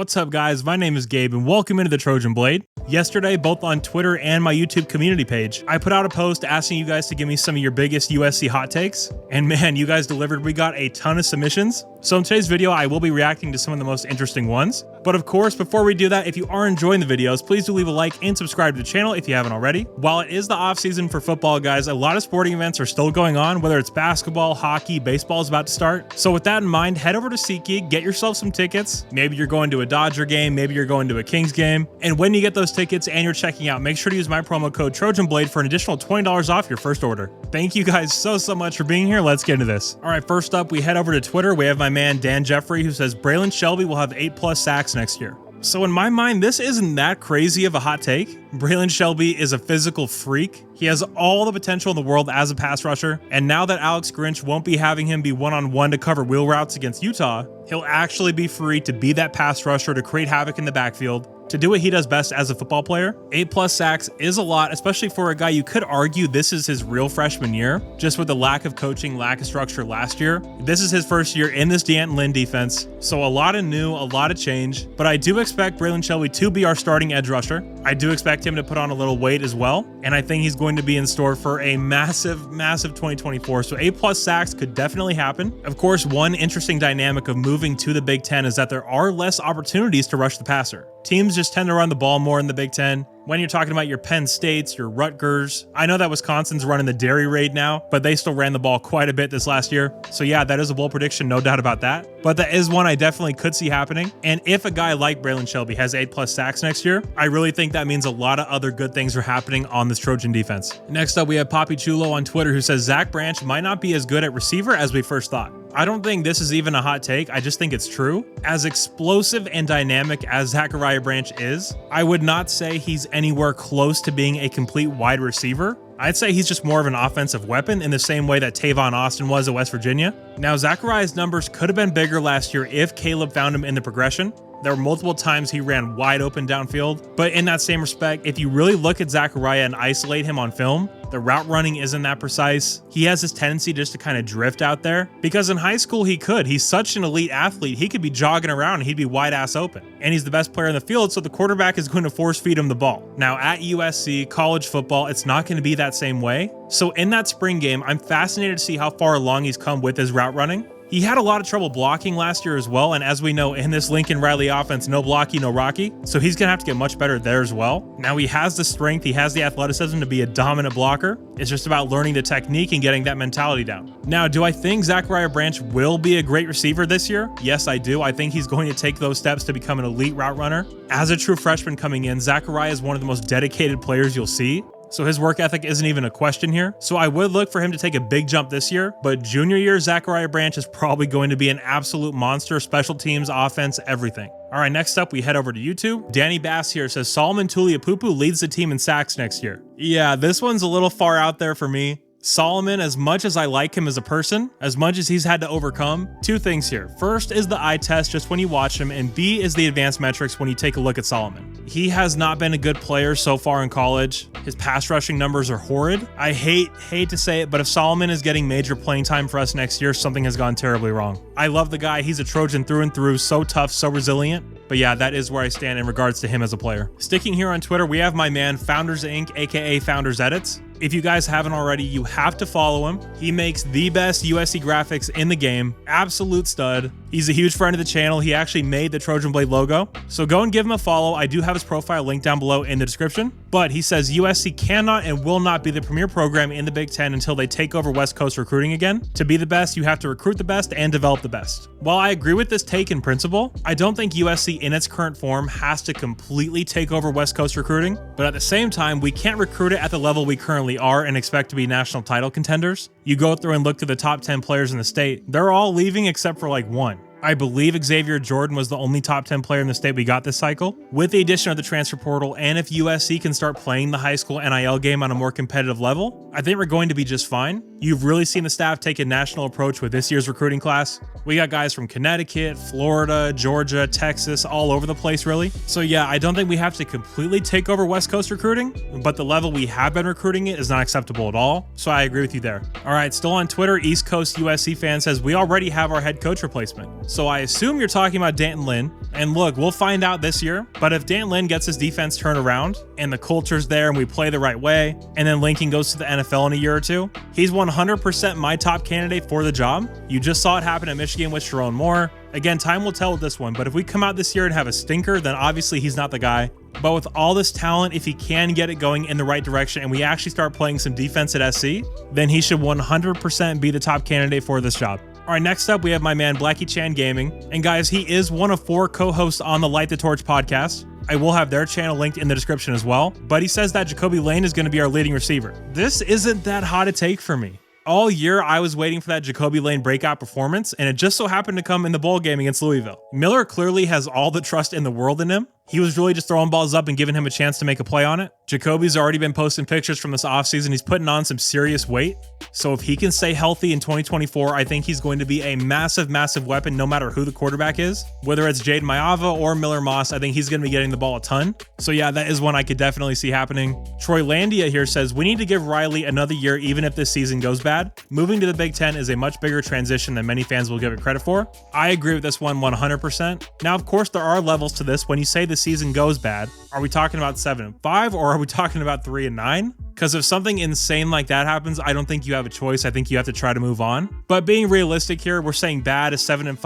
What's up guys, my name is Gabe and welcome into the Trojan Blade. Yesterday, both on Twitter and my YouTube community page, I put out a post asking you guys to give me some of your biggest USC hot takes. And man, you guys delivered. We got a ton of submissions. So in today's video, I will be reacting to some of the most interesting ones. But of course, before we do that, if you are enjoying the videos, please do leave a like and subscribe to the channel if you haven't already. While it is the off season for football, guys, a lot of sporting events are still going on, whether it's basketball, hockey, baseball is about to start. So with that in mind, head over to SeatGeek, get yourself some tickets. Maybe you're going to a Dodger game, maybe you're going to a Kings game. And when you get those tickets and you're checking out, make sure to use my promo code TrojanBlade for an additional $20 off your first order. Thank you guys so much for being here. Let's get into this. All right, first up, we head over to Twitter. We have my man Dan Jeffrey, who says Braylon Shelby will have 8+ sacks next year. So in my mind, this isn't that crazy of a hot take. Braylon Shelby is a physical freak. He has all the potential in the world as a pass rusher. And now that Alex Grinch won't be having him be one-on-one to cover wheel routes against Utah, he'll actually be free to be that pass rusher to create havoc in the backfield, to do what he does best as a football player. 8+ sacks is a lot, especially for a guy you could argue this is his real freshman year, just with the lack of coaching, lack of structure last year. This is his first year in this D'Anton Lynn defense, so a lot of new, a lot of change, but I do expect Braylon Shelby to be our starting edge rusher. I do expect him to put on a little weight as well, and I think he's going to be in store for a massive 2024, so 8+ sacks could definitely happen. Of course, one interesting dynamic of moving to the Big Ten is that there are less opportunities to rush the passer. Teams just tend to run the ball more in the Big Ten. When you're talking about your Penn States, your Rutgers, I know that Wisconsin's running the dairy raid now, but they still ran the ball quite a bit this last year. So yeah, that is a bold prediction, no doubt about that. But that is one I definitely could see happening. And if a guy like Braylon Shelby has 8+ sacks next year, I really think that means a lot of other good things are happening on this Trojan defense. Next up, we have Papy Chulo on Twitter who says Zach Branch might not be as good at receiver as we first thought. I don't think this is even a hot take, I just think it's true. As explosive and dynamic as Zachariah Branch is, I would not say he's anywhere close to being a complete wide receiver. I'd say he's just more of an offensive weapon in the same way that Tavon Austin was at West Virginia. Now, Zachariah's numbers could have been bigger last year if Caleb found him in the progression. There were multiple times he ran wide open downfield, but in that same respect, if you really look at Zachariah and isolate him on film, the route running isn't that precise. He has this tendency just to kind of drift out there, because in high school he could. He's such an elite athlete, he could be jogging around and he'd be wide ass open. And he's the best player in the field, so the quarterback is going to force feed him the ball. Now at USC, college football, it's not going to be that same way. So in that spring game, I'm fascinated to see how far along he's come with his route running. He had a lot of trouble blocking last year as well, and as we know in this Lincoln Riley offense, no blocky, no rocky, so he's gonna have to get much better there as well. Now he has the strength, he has the athleticism to be a dominant blocker. It's just about learning the technique and getting that mentality down. Now, do I think Zachariah Branch will be a great receiver this year? Yes, I do. I think he's going to take those steps to become an elite route runner. As a true freshman coming in, Zachariah is one of the most dedicated players you'll see. So his work ethic isn't even a question here. So I would look for him to take a big jump this year, but junior year Zachariah Branch is probably going to be an absolute monster, special teams, offense, everything. All right, next up, we head over to YouTube. Danny Bass here says Solomon Tuliau leads the team in sacks next year. Yeah, this one's a little far out there for me. Solomon, as much as I like him as a person, as much as he's had to overcome, two things here. First is the eye test just when you watch him, and B is the advanced metrics when you take a look at Solomon. He has not been a good player so far in college. His pass rushing numbers are horrid. I hate to say it, but if Solomon is getting major playing time for us next year, something has gone terribly wrong. I love the guy. He's a Trojan through and through, so tough, so resilient. But yeah, that is where I stand in regards to him as a player. Sticking here on Twitter, we have my man Founders Inc., aka Founders Edits. If you guys haven't already, you have to follow him. He makes the best USC graphics in the game. Absolute stud. He's a huge friend of the channel. He actually made the Trojan Blade logo. So go and give him a follow. I do have his profile linked down below in the description. But he says USC cannot and will not be the premier program in the Big Ten until they take over West Coast recruiting again. To be the best, you have to recruit the best and develop the best. While I agree with this take in principle, I don't think USC in its current form has to completely take over West Coast recruiting. But at the same time, we can't recruit it at the level we currently are and expect to be national title contenders. You go through and look through the top 10 players in the state, they're all leaving except for like one. I believe Xavier Jordan was the only top 10 player in the state we got this cycle. With the addition of the transfer portal, and if USC can start playing the high school NIL game on a more competitive level, I think we're going to be just fine. You've really seen the staff take a national approach with this year's recruiting class. We got guys from Connecticut, Florida, Georgia, Texas, all over the place really. So yeah, I don't think we have to completely take over West Coast recruiting, but the level we have been recruiting it is not acceptable at all. So I agree with you there. All right, still on Twitter, East Coast USC fan says we already have our head coach replacement. So I assume you're talking about D'Anton Lynn. And look, we'll find out this year. But if D'Anton Lynn gets his defense turned around and the culture's there and we play the right way, and then Lincoln goes to the NFL in a year or two, he's 100% my top candidate for the job. You just saw it happen at Michigan with Sharon Moore. Again, time will tell with this one, but if we come out this year and have a stinker, then obviously he's not the guy. But with all this talent, if he can get it going in the right direction and we actually start playing some defense at SC, then he should 100% be the top candidate for this job. All right, next up, we have my man Blackiechan Gaming. And guys, he is one of 4 co-hosts on the Light the Torch podcast. I will have their channel linked in the description as well. But he says that Jacoby Lane is going to be our leading receiver. This isn't that hot a take for me. All year, I was waiting for that Jacoby Lane breakout performance, and it just so happened to come in the bowl game against Louisville. Miller clearly has all the trust in the world in him. He was really just throwing balls up and giving him a chance to make a play on it. Jacoby's already been posting pictures from this offseason. He's putting on some serious weight. So if he can stay healthy in 2024, I think he's going to be a massive, massive weapon no matter who the quarterback is. Whether it's Jaden Mayava or Miller Moss, I think he's going to be getting the ball a ton. So yeah, that is one I could definitely see happening. Troy Landia here says, we need to give Riley another year even if this season goes bad. Moving to the Big Ten is a much bigger transition than many fans will give it credit for. I agree with this one 100%. Now, of course, there are levels to this. When you say the season goes bad, are we talking about 7-5 or are we talking about 3-9? Because if something insane like that happens, I don't think you have a choice. I think you have to try to move on. But being realistic here, we're saying bad is 7-5,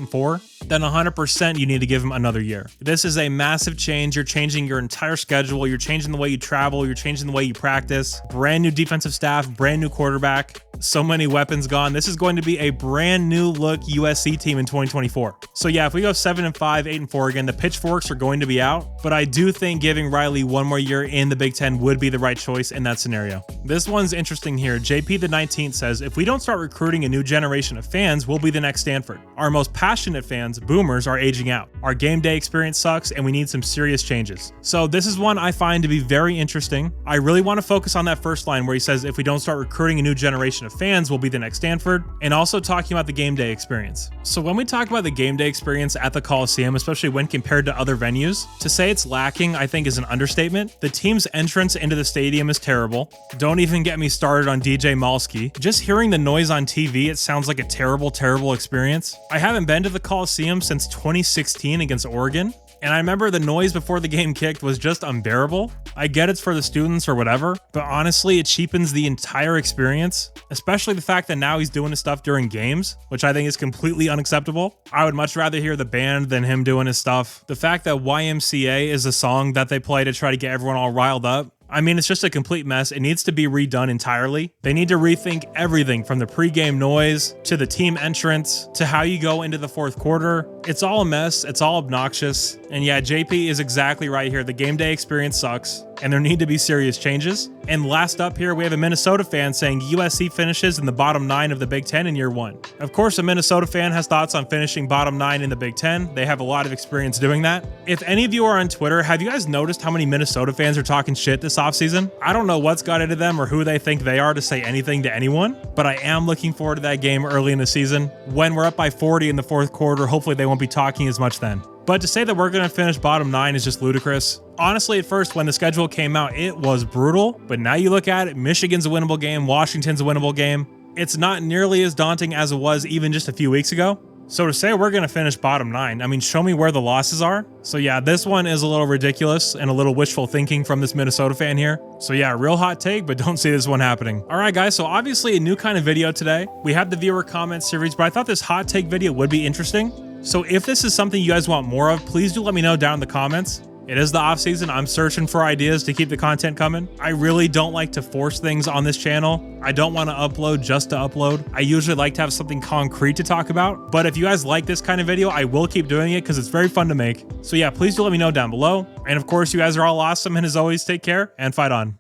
8-4. Then 100% you need to give him another year. This is a massive change. You're changing your entire schedule. You're changing the way you travel. You're changing the way you practice. Brand new defensive staff, brand new quarterback. So many weapons gone. This is going to be a brand new look USC team in 2024. So yeah, if we go 7-5, 8-4 again, the pitchforks are going to be out. But I do think giving Riley one more year in the Big Ten would be the right choice in that scenario. This one's interesting here. JP the 19th says, if we don't start recruiting a new generation of fans, we'll be the next Stanford. Our most passionate fans, boomers, are aging out. Our game day experience sucks and we need some serious changes. So this is one I find to be very interesting. I really want to focus on that first line where he says, if we don't start recruiting a new generation of fans, we'll be the next Stanford, and also talking about the game day experience. So when we talk about the game day experience at the Coliseum, especially when compared to other venues, to say it's lacking, I think is an understatement. The team's entrance into the stadium is terrible. Don't even get me started on DJ Malski. Just hearing the noise on TV, it sounds like a terrible, terrible experience. I haven't been to the Coliseum since 2016 against Oregon. And I remember the noise before the game kicked was just unbearable. I get it's for the students or whatever, but honestly, it cheapens the entire experience, especially the fact that now he's doing his stuff during games, which I think is completely unacceptable. I would much rather hear the band than him doing his stuff. The fact that YMCA is a song that they play to try to get everyone all riled up, I mean, it's just a complete mess. It needs to be redone entirely. They need to rethink everything from the pregame noise to the team entrance to how you go into the fourth quarter. It's all a mess. It's all obnoxious. And yeah, JP is exactly right here. The game day experience sucks and there need to be serious changes. And last up here, we have a Minnesota fan saying USC finishes in the bottom 9 of the Big Ten in year 1. Of course, a Minnesota fan has thoughts on finishing bottom 9 in the Big Ten. They have a lot of experience doing that. If any of you are on Twitter, have you guys noticed how many Minnesota fans are talking shit this offseason? I don't know what's got into them or who they think they are to say anything to anyone, but I am looking forward to that game early in the season. When we're up by 40 in the fourth quarter, hopefully they won't be talking as much then. But to say that we're going to finish bottom 9 is just ludicrous. Honestly, at first, when the schedule came out, it was brutal. But now you look at it, Michigan's a winnable game, Washington's a winnable game. It's not nearly as daunting as it was even just a few weeks ago. So to say we're going to finish bottom 9, I mean, show me where the losses are. So yeah, this one is a little ridiculous and a little wishful thinking from this Minnesota fan here. So yeah, real hot take, but don't see this one happening. All right, guys, so obviously a new kind of video today. We have the viewer comment series, but I thought this hot take video would be interesting. So if this is something you guys want more of, please do let me know down in the comments. It is the off season. I'm searching for ideas to keep the content coming. I really don't like to force things on this channel. I don't want to upload just to upload. I usually like to have something concrete to talk about. But if you guys like this kind of video, I will keep doing it because it's very fun to make. So yeah, please do let me know down below. And of course, you guys are all awesome. And as always, take care and fight on.